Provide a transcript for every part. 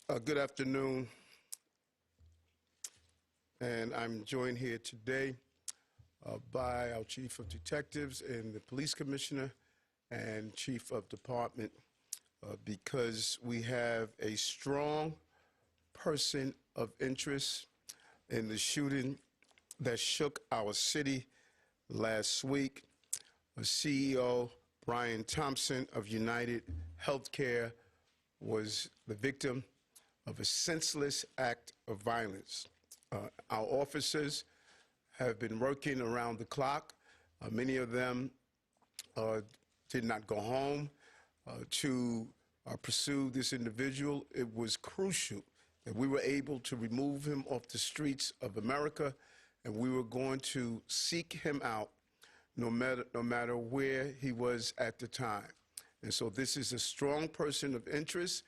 Good afternoon, and I'm joined here today by our Chief of Detectives and the Police Commissioner and Chief of Department because we have a strong person of interest in the shooting that shook our city last week. CEO Brian Thompson of United Healthcare was the victim of a senseless act of violence. Our officers have been working around the clock. Many of them did not go home to pursue this individual. It was crucial that we were able to remove him off the streets of America, and we were going to seek him out no matter where he was at the time. And so this is a strong person of interest.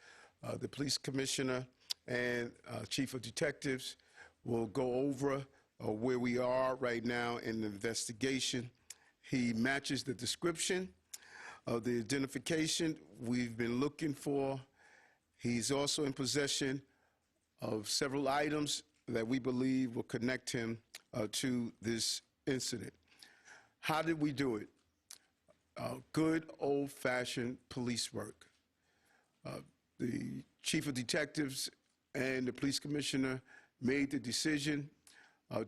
The police commissioner and chief of detectives will go over where we are right now in the investigation. He matches the description of the identification we've been looking for. He's also in possession of several items that we believe will connect him to this incident. How did we do it? Good old-fashioned police work. The chief of detectives and the police commissioner made the decision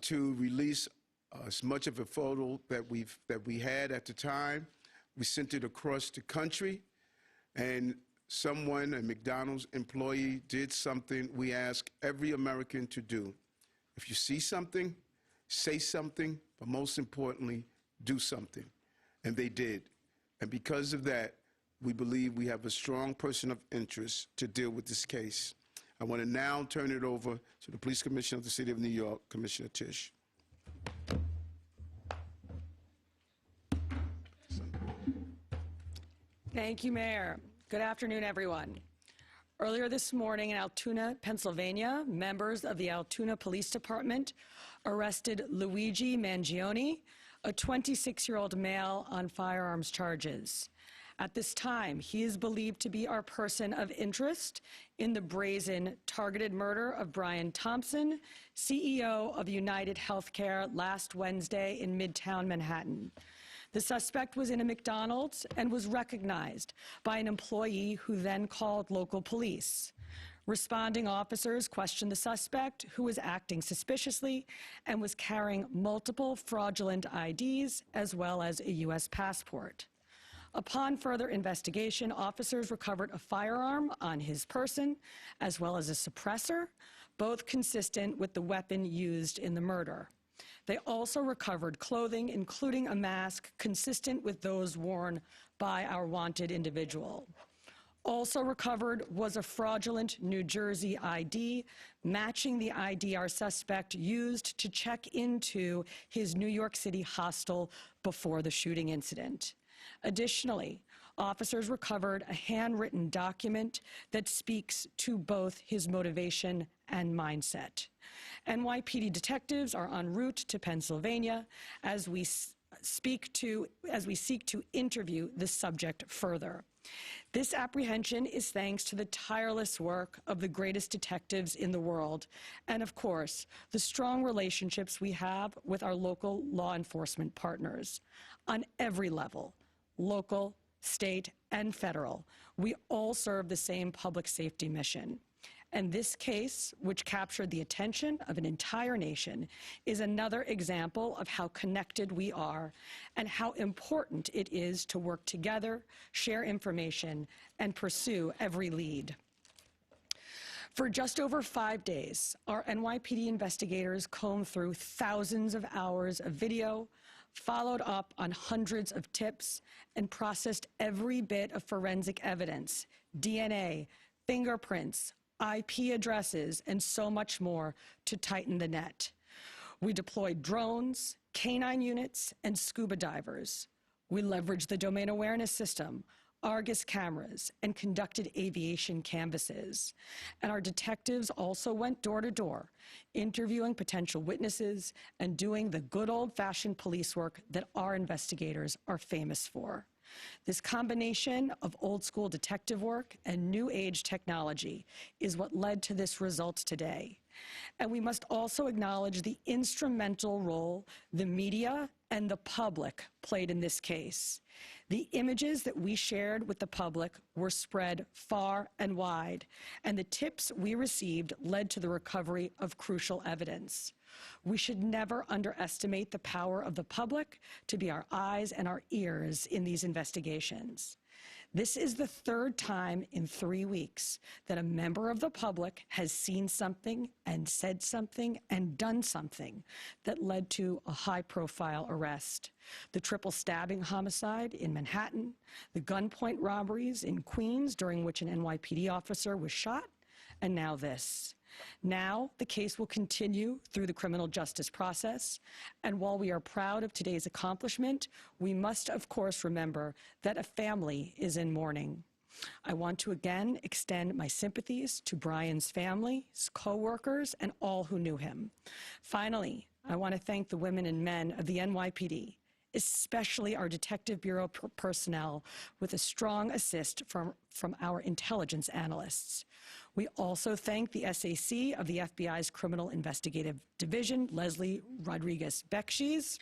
to release as much of a photo that we had at the time. We sent it across the country, and someone, a McDonald's employee, did something we ask every American to do. If you see something, say something, but most importantly, do something. And they did. And because of that, we believe we have a strong person of interest to deal with this case. I want to now turn it over to the Police Commissioner of the City of New York, Commissioner Tisch. Thank you, Mayor. Good afternoon, everyone. Earlier this morning in Altoona, Pennsylvania, members of the Altoona Police Department arrested Luigi Mangione, a 26-year-old male, on firearms charges. At this time, he is believed to be our person of interest in the brazen, targeted murder of Brian Thompson, CEO of United Healthcare, last Wednesday in Midtown Manhattan. The suspect was in a McDonald's and was recognized by an employee who then called local police. Responding officers questioned the suspect, who was acting suspiciously and was carrying multiple fraudulent IDs as well as a U.S. passport. Upon further investigation, officers recovered a firearm on his person as well as a suppressor, both consistent with the weapon used in the murder. They also recovered clothing, including a mask consistent with those worn by our wanted individual. Also recovered was a fraudulent New Jersey ID, matching the ID our suspect used to check into his New York City hostel before the shooting incident. Additionally, officers recovered a handwritten document that speaks to both his motivation and mindset. NYPD detectives are en route to Pennsylvania as we seek to interview the subject further. This apprehension is thanks to the tireless work of the greatest detectives in the world and, of course, the strong relationships we have with our local law enforcement partners. On every level, local, state, and federal, we all serve the same public safety mission. And this case, which captured the attention of an entire nation, is another example of how connected we are and how important it is to work together, share information, and pursue every lead. For just over 5 days, our NYPD investigators combed through thousands of hours of video, followed up on hundreds of tips, and processed every bit of forensic evidence, DNA, fingerprints, IP addresses, and so much more to tighten the net. We deployed drones, canine units, and scuba divers. We leveraged the domain awareness system, Argus cameras, and conducted aviation canvasses. And our detectives also went door to door, interviewing potential witnesses and doing the good old-fashioned police work that our investigators are famous for. This combination of old school detective work and new age technology is what led to this result today. And we must also acknowledge the instrumental role the media and the public played in this case. The images that we shared with the public were spread far and wide, and the tips we received led to the recovery of crucial evidence. We should never underestimate the power of the public to be our eyes and our ears in these investigations. This is the third time in 3 weeks that a member of the public has seen something and said something and done something that led to a high-profile arrest. The triple stabbing homicide in Manhattan, the gunpoint robberies in Queens during which an NYPD officer was shot, and now this. Now, the case will continue through the criminal justice process, and while we are proud of today's accomplishment, we must, of course, remember that a family is in mourning. I want to again extend my sympathies to Brian's family, his co-workers, and all who knew him. Finally, I want to thank the women and men of the NYPD, especially our Detective Bureau personnel, with a strong assist from our intelligence analysts. We also thank the SAC of the FBI's Criminal Investigative Division, Leslie Rodriguez-Bekshies.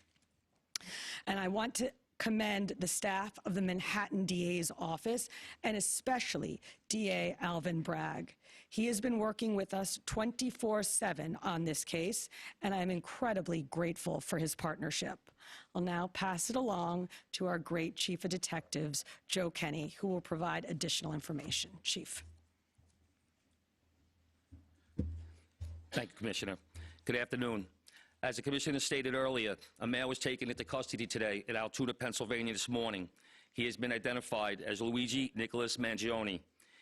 And I want to commend the staff of the Manhattan DA's office, and especially DA Alvin Bragg. He has been working with us 24/7 on this case, and I'm incredibly grateful for his partnership. I'll now pass it along to our great Chief of Detectives, Joe Kenny, who will provide additional information. Chief. Thank you, Commissioner. Good afternoon. As the Commissioner stated earlier, a male was taken into custody today in Altoona, Pennsylvania this morning. He has been identified as Luigi Nicholas Mangione.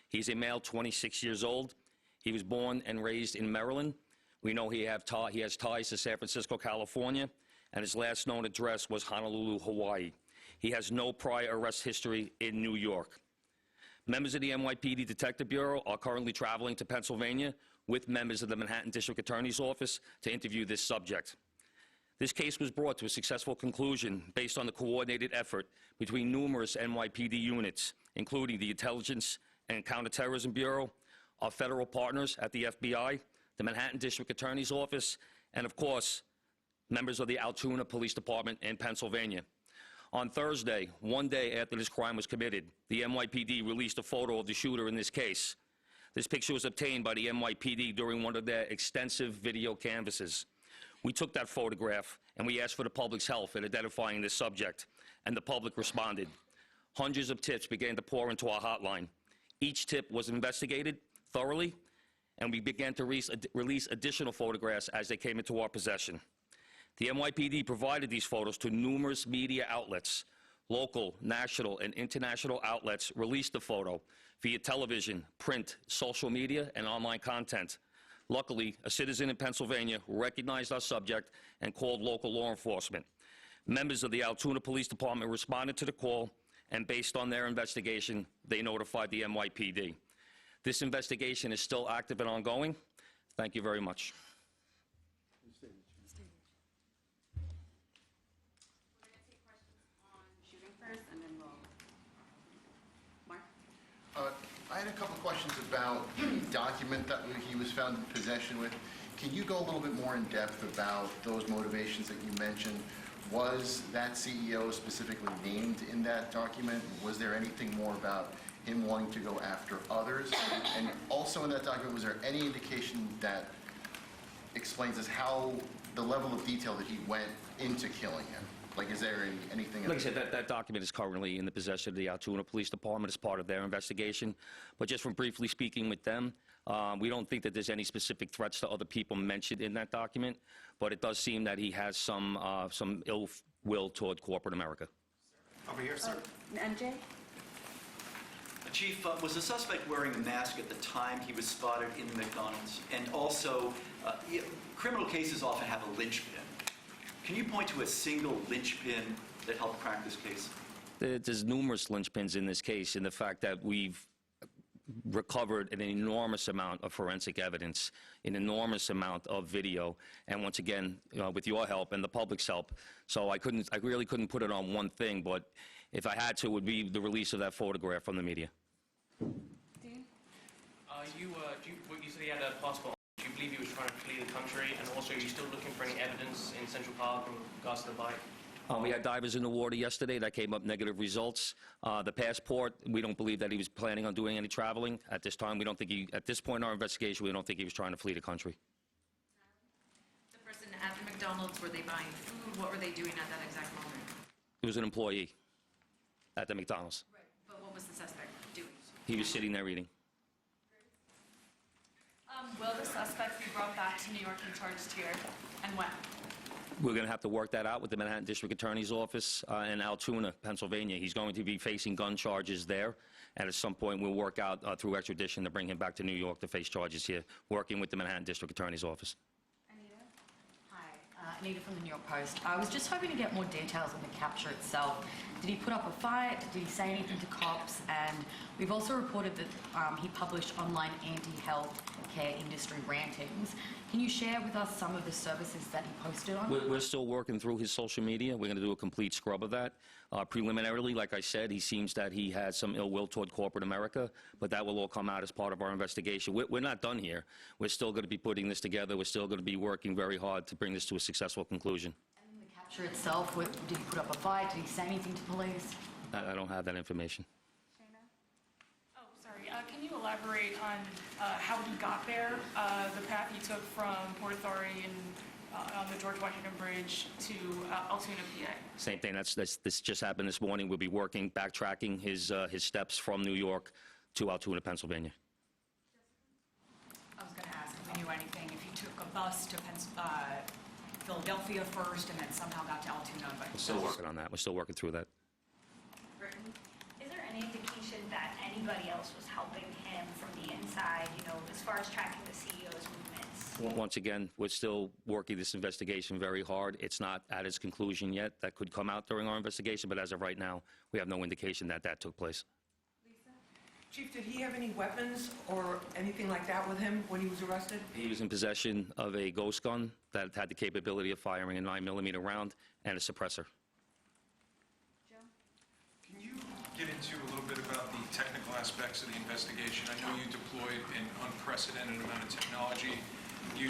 He's a male, 26 years old. He was born and raised in Maryland. We know he has ties to San Francisco, California, and his last known address was Honolulu, Hawaii. He has no prior arrest history in New York. Members of the NYPD Detective Bureau are currently traveling to Pennsylvania with members of the Manhattan District Attorney's Office to interview this subject. This case was brought to a successful conclusion based on the coordinated effort between numerous NYPD units, including the Intelligence and Counterterrorism Bureau, our federal partners at the FBI, the Manhattan District Attorney's Office, and of course, members of the Altoona Police Department in Pennsylvania. On Thursday, one day after this crime was committed, the NYPD released a photo of the shooter in this case. This picture was obtained by the NYPD during one of their extensive video canvasses. We took that photograph and we asked for the public's help in identifying this subject, and the public responded. Hundreds of tips began to pour into our hotline. Each tip was investigated thoroughly, and we began to release additional photographs as they came into our possession. The NYPD provided these photos to numerous media outlets. Local, national, and international outlets released the photo via television, print, social media, and online content. Luckily, a citizen in Pennsylvania recognized our subject and called local law enforcement. Members of the Altoona Police Department responded to the call, and based on their investigation, they notified the NYPD. This investigation is still active and ongoing. Thank you very much. I had a couple questions about the document that he was found in possession with. Can you go a little bit more in depth about those motivations that you mentioned? Was that CEO specifically named in that document? Was there anything more about him wanting to go after others? And also in that document, was there any indication that explains us how the level of detail that he went into killing him? Like, is there anything? Like I said, that document is currently in the possession of the Altoona Police Department as part of their investigation. But just from briefly speaking with them, we don't think that there's any specific threats to other people mentioned in that document. But it does seem that he has some ill will toward corporate America. Over here, sir. MJ? Chief, was the suspect wearing a mask at the time he was spotted in the McDonald's? And also, criminal cases often have a linchpin. Can you point to a single linchpin that helped crack this case? There's numerous linchpins in this case, in the fact that we've recovered an enormous amount of forensic evidence, an enormous amount of video, and once again, with your help and the public's help. So I really couldn't put it on one thing, but If I had to, it would be the release of that photograph from the media. Dean? You said he had a passport. Do you believe he was trying to flee the country? And also, are you still looking for any evidence in Central Park in regards to the bike? We had divers in the water yesterday that came up negative results. The passport, we don't believe that he was planning on doing any traveling. At this time, we don't think he, at this point in our investigation, we don't think he was trying to flee the country. The person at the McDonald's, were they buying food? What were they doing at that exact moment? He was an employee at the McDonald's. Right. But what was the suspect doing? He was sitting there eating. Will the suspect be brought back to New York and charged here, and when? We're going to have to work that out with the Manhattan District Attorney's Office in Altoona, Pennsylvania. He's going to be facing gun charges there, and at some point we'll work out through extradition to bring him back to New York to face charges here, working with the Manhattan District Attorney's Office. Hi, Anita from the New York Post. I was just hoping to get more details on the capture itself. Did he put up a fight? Did he say anything to cops? And we've also reported that he published online anti-health care industry rantings. Can you share with us some of the services that he posted on? We're still working through his social media. We're going to do a complete scrub of that. Preliminarily, like I said, he seems that he had some ill will toward corporate America, but that will all come out as part of our investigation. We're not done here. We're still going to be putting this together. We're still going to be working very hard to bring this to a successful conclusion. And the capture itself, did he put up a fight? Did he say anything to police? I don't have that information. Oh, sorry. Can you elaborate on how he got there, the path he took from Port Authority and on the George Washington Bridge to Altoona, PA? Same thing. This just happened this morning. We'll be working, backtracking his steps from New York to Altoona, Pennsylvania. I was going to ask if you knew anything, if he took a bus to Philadelphia first and then somehow got to Altoona. But We're still working on that. We're still working through that. Britain, is there any indication that anybody else was helping him from the inside, you know, as far as tracking the CEO's movements? Once again, we're still working this investigation very hard. It's not at its conclusion yet. That could come out during our investigation, but as of right now, we have no indication that that took place. Chief, did he have any weapons or anything like that with him when he was arrested? He was in possession of a ghost gun that had the capability of firing a 9mm round and a suppressor. Can you get into a little bit about the technical aspects of the investigation? I know you deployed an unprecedented amount of technology. You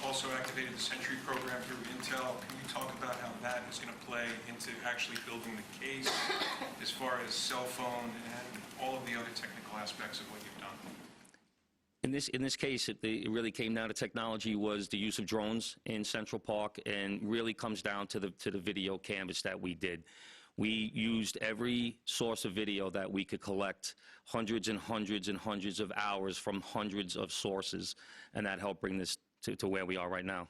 also activated the Sentry program through Intel. Can you talk about how that is going to play into actually building the case as far as cell phone and all of the other technical aspects of what you've done? In this case, it really came down to technology was the use of drones in Central Park, and really comes down to the video canvas that we did. We used every source of video that we could collect, hundreds and hundreds and hundreds of hours from hundreds of sources, and that helped bring this to where we are right now.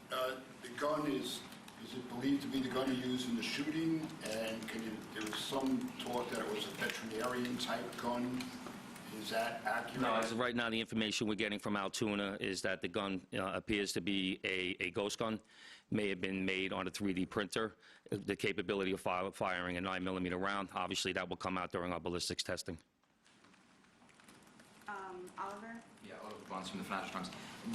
The gun is it believed to be the gun he used in the shooting? And there was some talk that it was a veterinarian type gun. Is that accurate? No, as of right now, the information we're getting from Altoona is that the gun appears to be a ghost gun. May have been made on a 3D printer. The capability of firing a 9mm round, obviously that will come out during our ballistics testing. Oliver? Yeah, Oliver Barnes from the Financial Times.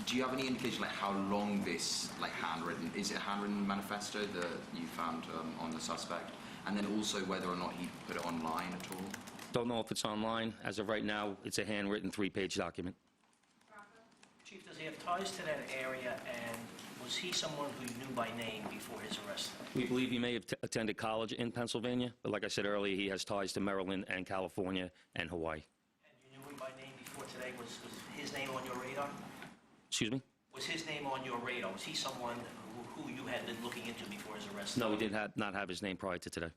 Do you have any indication like how long this handwritten, is it a handwritten manifesto that you found on the suspect? And then also whether or not he put it online at all? Don't know if it's online. As of right now, it's a handwritten 3-page document. Chief, does he have ties to that area, and was he someone who you knew by name before his arrest? We believe he may have attended college in Pennsylvania, but like I said earlier, he has ties to Maryland and California and Hawaii. And you knew him by name before today? Was his name on your radar? Excuse me? Was his name on your radar? Was he someone who you had been looking into before his arrest? No, we did not have his name prior to today.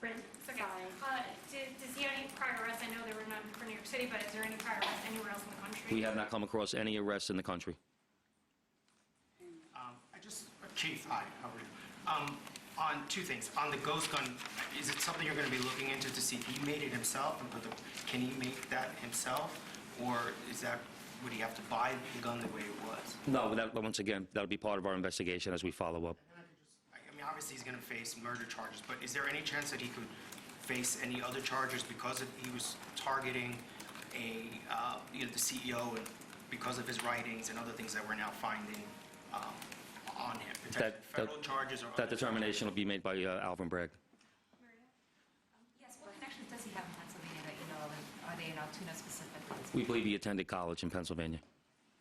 Brent, Okay. Does he have any prior arrests? I know there were none for New York City, but is there any prior arrests anywhere else in the country? We have not come across any arrests in the country. Chief, hi, how are you? On two things. On the ghost gun, is it something you're going to be looking into to see if he made it himself? And can he make that himself? Or would he have to buy the gun the way it was? No, once again, that'll be part of our investigation as we follow up. I mean, obviously he's going to face murder charges, but is there any chance that he could face any other charges because he was targeting the CEO and because of his writings and other things that we're now finding on him? Detective, federal charges or That other determination will be made by Alvin Bragg. Yes, what connections does he have in Pennsylvania that you know of, and are they in Altoona specifically? We believe he attended college in Pennsylvania.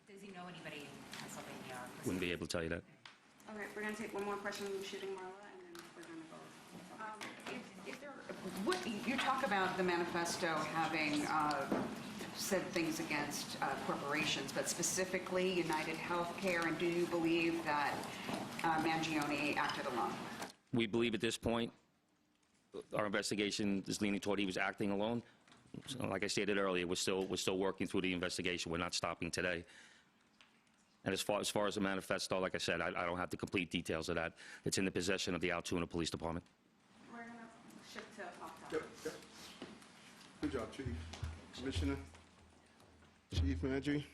Does he know anybody in Pennsylvania? Wouldn't be able to tell you that. All right, we're going to take one more question from Shooting Marla, and then we're going to go. You talk about the manifesto having said things against corporations, but specifically United Healthcare, and do you believe that Mangione acted alone? We believe at this point, our investigation is leaning toward he was acting alone. So, like I stated earlier, we're still working through the investigation. We're not stopping today. And as far as the manifesto, like I said, I don't have the complete details of that. It's in the possession of the Altoona Police Department. We're going to shift to off-topic. Yep. Good job, Chief. Commissioner? Chief Mangry?